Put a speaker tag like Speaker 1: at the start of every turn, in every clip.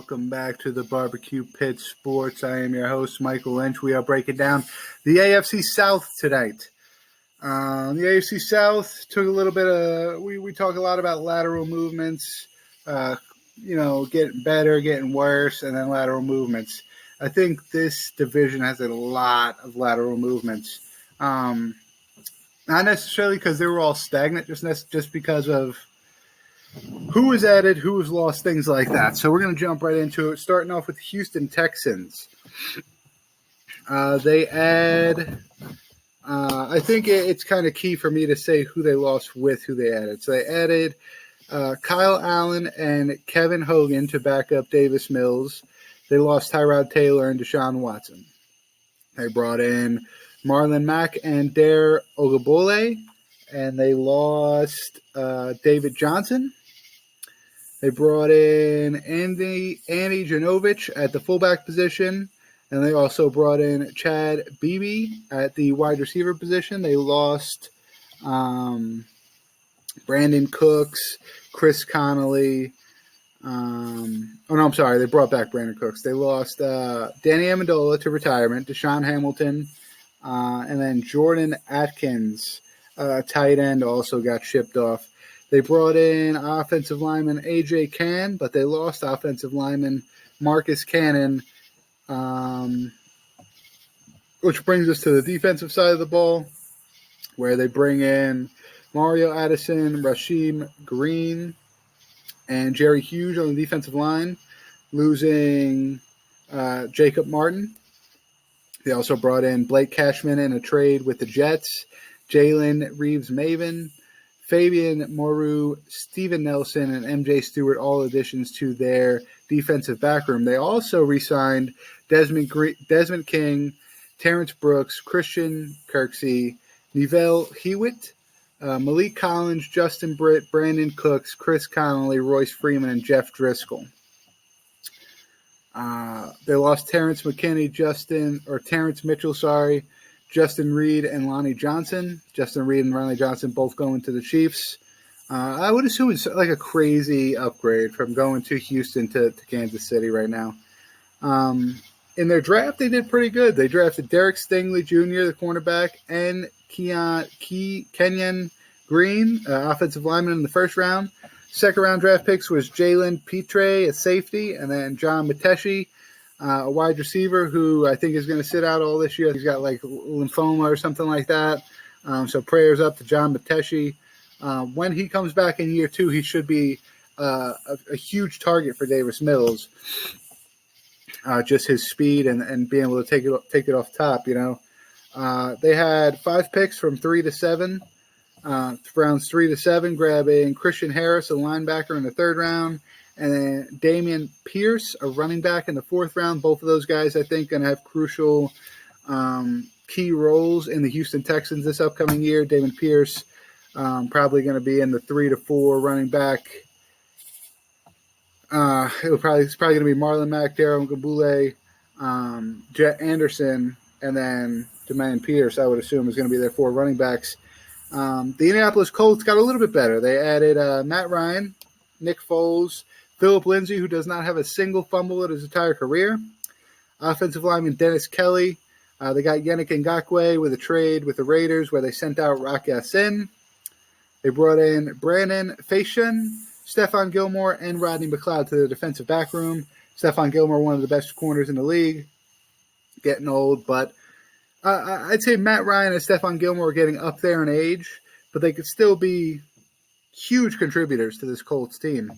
Speaker 1: welcome back to the BBQ Pit Sports. I am your host, Michael Lynch. We are breaking down the AFC South tonight. The AFC South took a little bit of, we talk a lot about lateral movements, getting better, getting worse, and then lateral movements. I think this division has a lot of lateral movements. Not necessarily because they were all stagnant, just because of who was added, who was lost, things like that. So we're going to jump right into it, starting off with the Houston Texans. They add, I think it's kind of key for me to say who they lost with who they added. So they added Kyle Allen and Kevin Hogan to back up Davis Mills. They lost Tyrod Taylor and Deshaun Watson. They brought in Marlon Mack and Dare Ogunbowale, and they lost David Johnson. They brought in Andy Janovich at the fullback position, and they also brought in Chad Beebe at the wide receiver position. They lost Brandon Cooks, Chris Connolly. They brought back Brandon Cooks. They lost Danny Amendola to retirement, Deshaun Hamilton, and then Jordan Atkins, tight end, also got shipped off. They brought in offensive lineman A.J. Cann, but they lost offensive lineman Marcus Cannon, which brings us to the defensive side of the ball, where they bring in Mario Addison, Rasheem Green, and Jerry Hughes on the defensive line, losing Jacob Martin. They also brought in Blake Cashman in a trade with the Jets, Jalen Reeves-Maven, Fabian Moreau, Steven Nelson, and M.J. Stewart, all additions to their defensive backroom. They also re-signed Desmond King, Terrence Brooks, Christian Kirksey, Neville Hewitt, Malik Collins, Justin Britt, Brandon Cooks, Chris Connolly, Royce Freeman, and Jeff Driscoll. They lost Terrence Mitchell, Justin Reed and Lonnie Johnson. Justin Reed and Lonnie Johnson both going to the Chiefs. I would assume it's like a crazy upgrade from going to Houston to Kansas City right now. In their draft, they did pretty good. They drafted Derek Stingley Jr., the cornerback, and Kenyon Green, offensive lineman, in the first round. Second-round draft picks was Jalen Petre, a safety, and then John Meteschi, a wide receiver who I think is going to sit out all this year. He's got like lymphoma or something like that. So prayers up to John Meteschi. When he comes back in year 2, he should be a huge target for Davis Mills. Just his speed and being able to take it off top, They had 5 picks from 3 to 7. Rounds 3 to 7, grabbing Christian Harris, a linebacker, in the 3rd round. And then Damian Pierce, a running back, in the 4th round. Both of those guys, I think, going to have crucial key roles in the Houston Texans this upcoming year. Damian Pierce probably going to be in the 3 to 4 running back. It's probably going to be Marlon Mack, Darren Gabule, Jet Anderson, and then Damian Pierce, I would assume, is going to be their 4 running backs. The Indianapolis Colts got a little bit better. They added Matt Ryan, Nick Foles, Philip Lindsay, who does not have a single fumble in his entire career. Offensive lineman Dennis Kelly. They got Yannick Ngakoue with a trade with the Raiders where they sent out Rock Ya-Sin. They brought in Brandon Faison, Stephon Gilmore, and Rodney McLeod to the defensive back room. Stephon Gilmore, one of the best corners in the league. Getting old, but I'd say Matt Ryan and Stephon Gilmore are getting up there in age, but they could still be huge contributors to this Colts team.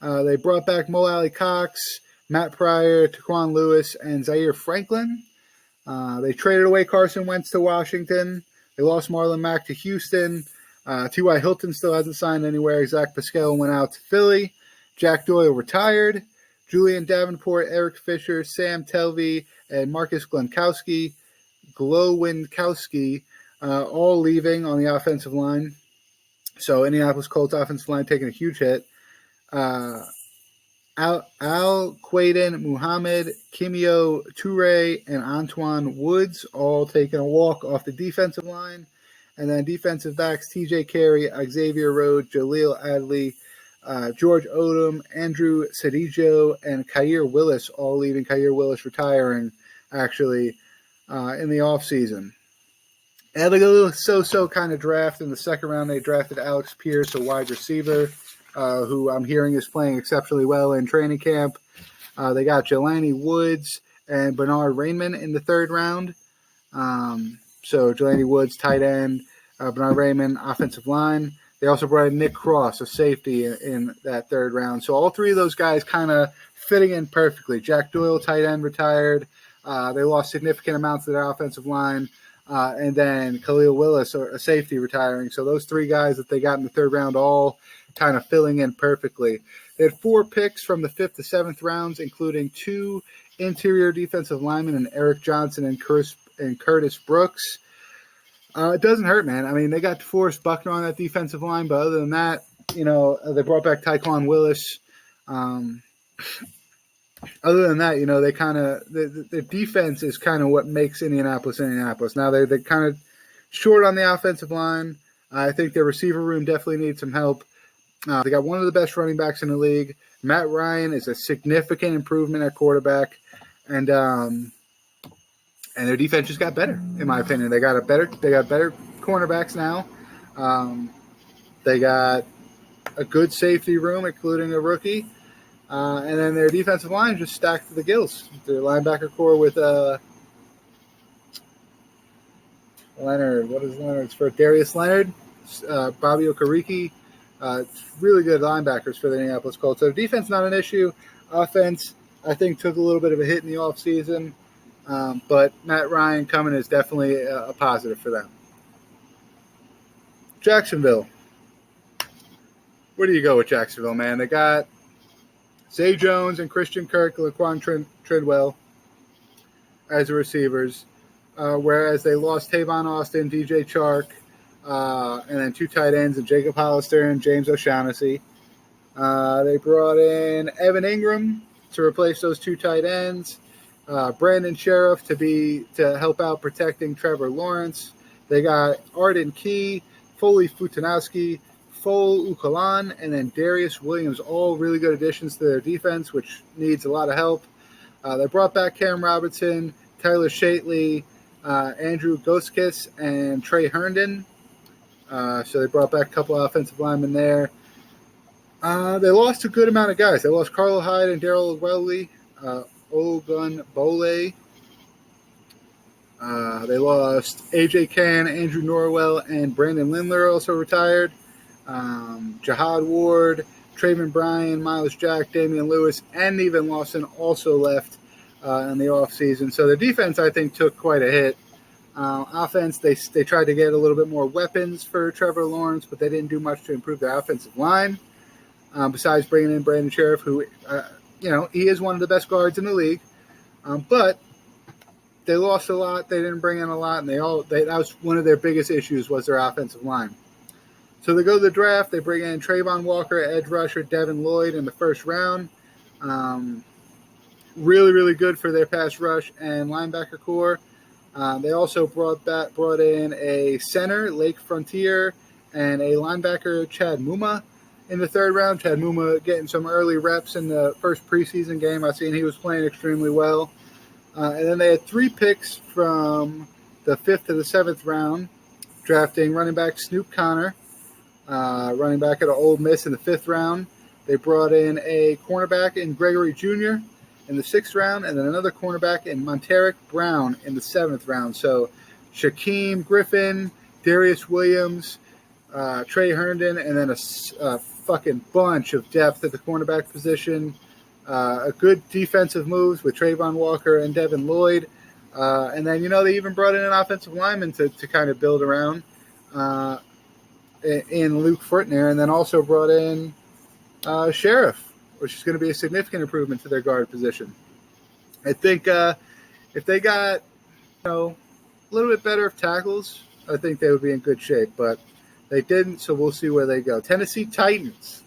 Speaker 1: They brought back Mo Alley Cox, Matt Pryor, Taquan Lewis, and Zaire Franklin. They traded away Carson Wentz to Washington. They lost Marlon Mack to Houston. T.Y. Hilton still hasn't signed anywhere. Zach Pascal went out to Philly. Jack Doyle retired. Julian Davenport, Eric Fisher, Sam Telvey, and Marcus Glowinski, all leaving on the offensive line. So Indianapolis Colts offensive line taking a huge hit. Al Quaden Muhammad, Kimio Toure, and Antoine Woods all taking a walk off the defensive line. And then defensive backs TJ Carey, Xavier Rhodes, Jaleel Adley, George Odom, Andrew Cedillo, and Khair Willis, all leaving. Khair Willis retiring, actually, in the offseason. They had like a little so-so kind of draft in the second round. They drafted Alex Pierce, a wide receiver, who I'm hearing is playing exceptionally well in training camp. They got Jelani Woods and Bernard Raymond in the third round. So Jelani Woods, tight end, Bernard Raymond, offensive line. They also brought in Nick Cross, a safety, in that third round. So all three of those guys kind of fitting in perfectly. Jack Doyle, tight end, retired. They lost significant amounts of their offensive line. And then Khalil Willis, a safety, retiring. So those three guys that they got in the third round all kind of filling in perfectly. They had 4 picks from the 5th to 7th rounds, including 2 interior defensive linemen and Eric Johnson and Curtis Brooks. It doesn't hurt, man. I mean, they got DeForest Buckner on that defensive line, but other than that, they brought back Tyquan Willis. Other than that, they kind of the defense is kind of what makes Indianapolis. Now they're kind of short on the offensive line. I think their receiver room definitely needs some help. They got one of the best running backs in the league. Matt Ryan is a significant improvement at quarterback, and their defense just got better, in my opinion. They got better cornerbacks now. They got a good safety room, including a rookie. And then their defensive line just stacked to the gills. Their linebacker core with Leonard. What is Leonard's for? Darius Leonard, Bobby Okereke. Really good linebackers for the Indianapolis Colts. So defense not an issue. Offense, I think, took a little bit of a hit in the offseason. But Matt Ryan coming is definitely a positive for them. Jacksonville. Where do you go with Jacksonville, man? They got Zay Jones and Christian Kirk, Laquan Treadwell as the receivers, whereas they lost Tavon Austin, DJ Chark, and then 2 tight ends, and Jacob Hollister and James O'Shaughnessy. They brought in Evan Ingram to replace those 2 tight ends, Brandon Sheriff to help out protecting Trevor Lawrence. They got Arden Key, Foley Futanowski, Fol Ukalan, and then Darius Williams, all really good additions to their defense, which needs a lot of help. They brought back Cam Robinson, Tyler Shatley, Andrew Goskis, and Trey Herndon. So they brought back a couple of offensive linemen there. They lost a good amount of guys. They lost Carlo Hyde and Daryl Welly, Ogun Bole. They lost A.J. Cann, Andrew Norwell, and Brandon Lindler also retired. Jihad Ward, Traven Bryan, Miles Jack, Damian Lewis, and Nevin Lawson also left in the offseason. So the defense, I think, took quite a hit. Offense, they tried to get a little bit more weapons for Trevor Lawrence, but they didn't do much to improve their offensive line. Besides bringing in Brandon Sheriff, who, he is one of the best guards in the league. But they lost a lot. They didn't bring in a lot, and that was one of their biggest issues was their offensive line. So they go to the draft. They bring in Trayvon Walker, edge rusher, Devin Lloyd in the first round. Really, really good for their pass rush and linebacker core. They also brought in a center, Lake Frontier, and a linebacker, Chad Muma, in the third round. Chad Muma getting some early reps in the first preseason game. I've seen he was playing extremely well. And then they had 3 picks from the 5th to the 7th round, drafting running back Snoop Connor, running back at Ole Miss in the 5th round. They brought in a cornerback in Gregory Jr. in the 6th round, and then another cornerback in Monteric Brown in the 7th round. So Shaquem Griffin, Darius Williams, Trey Herndon, and then a fucking bunch of depth at the cornerback position. A good defensive moves with Trayvon Walker and Devin Lloyd. And then, they even brought in an offensive lineman to kind of build around in Luke Fortner, and then also brought in Sheriff, which is going to be a significant improvement to their guard position. I think if they got, a little bit better of tackles, I think they would be in good shape, but they didn't, so we'll see where they go. Tennessee Titans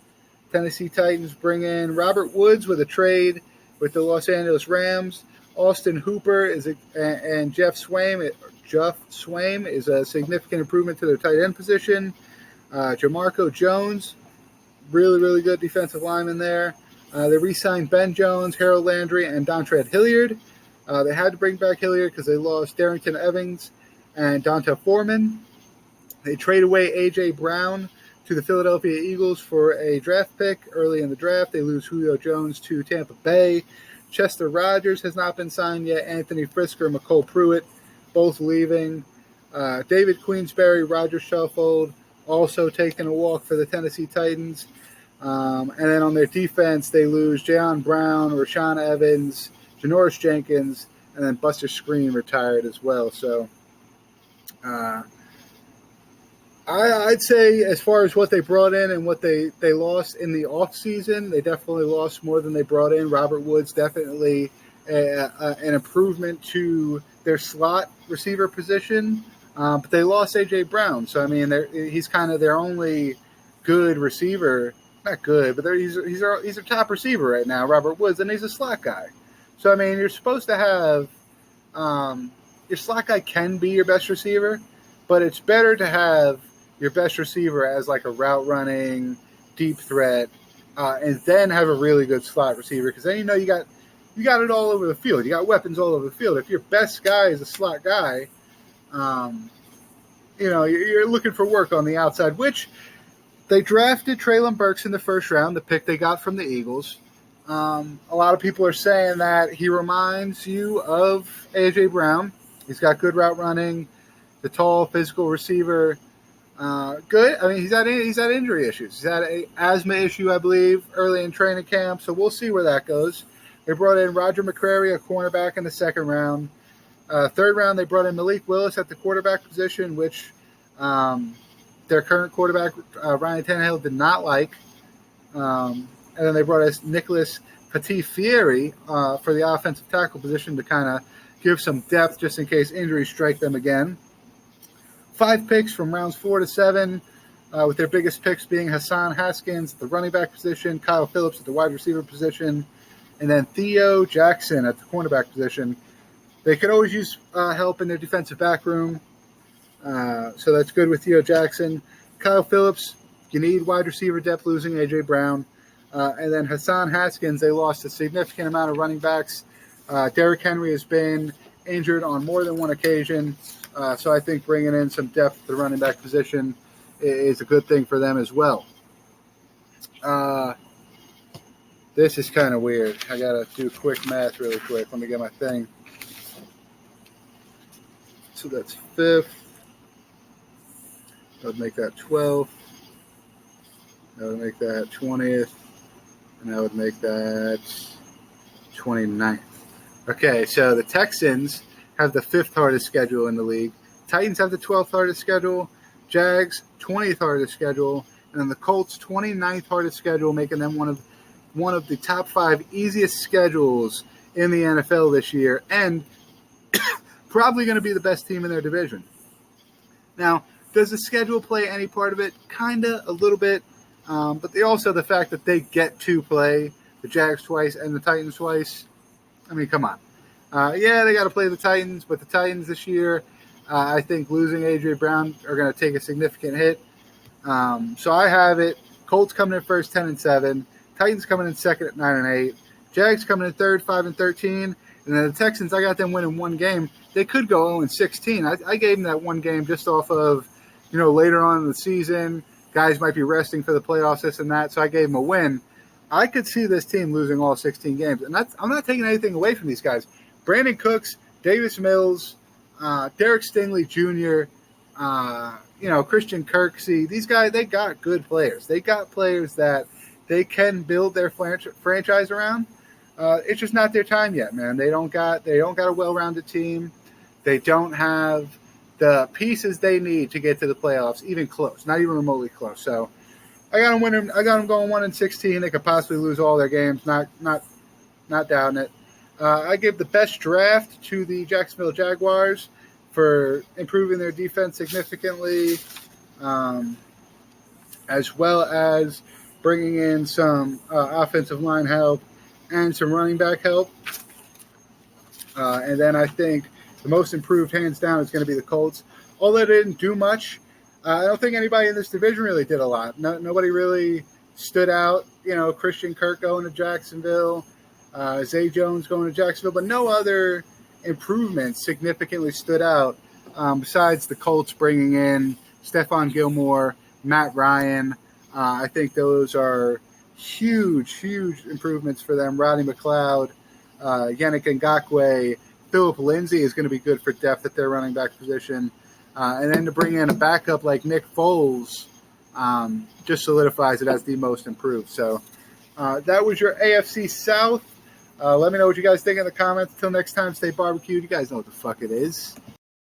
Speaker 1: bring in Robert Woods with a trade with the Los Angeles Rams. Austin Hooper and Jeff Swaim is a significant improvement to their tight end position. Jamarco Jones really, really good defensive linemen there. They re-signed Ben Jones, Harold Landry, and Dontrell Hilliard. They had to bring back Hilliard because they lost Darrington Evans and Donta Foreman. They trade away A.J. Brown to the Philadelphia Eagles for a draft pick early in the draft. They lose Julio Jones to Tampa Bay. Chester Rogers has not been signed yet. Anthony Frisker, McCole Pruitt, both leaving. David Queensberry, Roger Shuffled, also taking a walk for the Tennessee Titans. And then on their defense, they lose Jayon Brown, Rashawn Evans, Janoris Jenkins, and then Buster Screen retired as well. So I'd say as far as what they brought in and what they lost in the offseason, they definitely lost more than they brought in. Robert Woods definitely an improvement to their slot receiver position, but they lost A.J. Brown. So, I mean, he's kind of their only good receiver. Not good, but he's a top receiver right now, Robert Woods, and he's a slot guy. So, I mean, you're supposed to have your slot guy can be your best receiver, but it's better to have your best receiver as like a route running deep threat, and then have a really good slot receiver, because then you got it all over the field. You got weapons all over the field. If your best guy is a slot guy, you're looking for work on the outside, which they drafted Treylon Burks in the first round, the pick they got from the Eagles. A lot of people are saying that he reminds you of A.J. Brown. He's got good route running, the tall, physical receiver. Good. I mean, he's had injury issues. He's had an asthma issue, I believe, early in training camp. So we'll see where that goes. They brought in Roger McCreary, a cornerback, in the second round. Third round, they brought in Malik Willis at the quarterback position, which their current quarterback, Ryan Tannehill, did not like. And then they brought us Nicholas Petit-Fieri for the offensive tackle position to kind of give some depth just in case injuries strike them again. 5 picks from rounds 4 to 7, with their biggest picks being Hassan Haskins at the running back position, Kyle Phillips at the wide receiver position, and then Theo Jackson at the cornerback position. They could always use help in their defensive back room, so that's good with Theo Jackson. Kyle Phillips, you need wide receiver depth, losing A.J. Brown. And then Hassan Haskins, they lost a significant amount of running backs. Derrick Henry has been injured on more than one occasion, so I think bringing in some depth at the running back position is a good thing for them as well. This is kind of weird. I got to do quick math really quick. Let me get my thing. So that's 5th. That would make that 12th. That would make that 20th. And that would make that 29th. Okay, so the Texans have the 5th hardest schedule in the league. Titans have the 12th hardest schedule. Jags, 20th hardest schedule. And then the Colts, 29th hardest schedule, making them one of the top 5 easiest schedules in the NFL this year, and probably going to be the best team in their division. Now, does the schedule play any part of it? Kind of, a little bit. But they also, the fact that they get to play the Jags twice and the Titans twice, I mean, come on. Yeah, they got to play the Titans, but the Titans this year, I think losing A.J. Brown are going to take a significant hit. So I have it. Colts coming in first, 10-7. Titans coming in second at 9-8. Jags coming in third, 5-13. And then the Texans, I got them winning one game. They could go 0-16. I gave them that one game just off of, later on in the season, guys might be resting for the playoffs, this and that. So I gave them a win. I could see this team losing all 16 games. And I'm not taking anything away from these guys. Brandon Cooks, Davis Mills, Derek Stingley Jr., Christian Kirksey. These guys, they got good players. They got players that they can build their franchise around. It's just not their time yet, man. They don't got a well-rounded team. They don't have the pieces they need to get to the playoffs, even close, not even remotely close. So I got them winning. I got them going 1-16. They could possibly lose all their games. Not doubting it. I give the best draft to the Jacksonville Jaguars for improving their defense significantly, as well as bringing in some offensive line help and some running back help. And then I think the most improved, hands down, is going to be the Colts. Although they didn't do much, I don't think anybody in this division really did a lot. Nobody really stood out. Christian Kirk going to Jacksonville, Zay Jones going to Jacksonville, but no other improvements significantly stood out besides the Colts bringing in Stephon Gilmore, Matt Ryan. I think those are huge improvements for them. Rodney McLeod, Yannick Ngakoue, Philip Lindsay is going to be good for depth at their running back position. And then to bring in a backup like Nick Foles just solidifies it as the most improved. So that was your AFC South. Let me know what you guys think in the comments. Until next time, stay barbecued. You guys know what the fuck it is.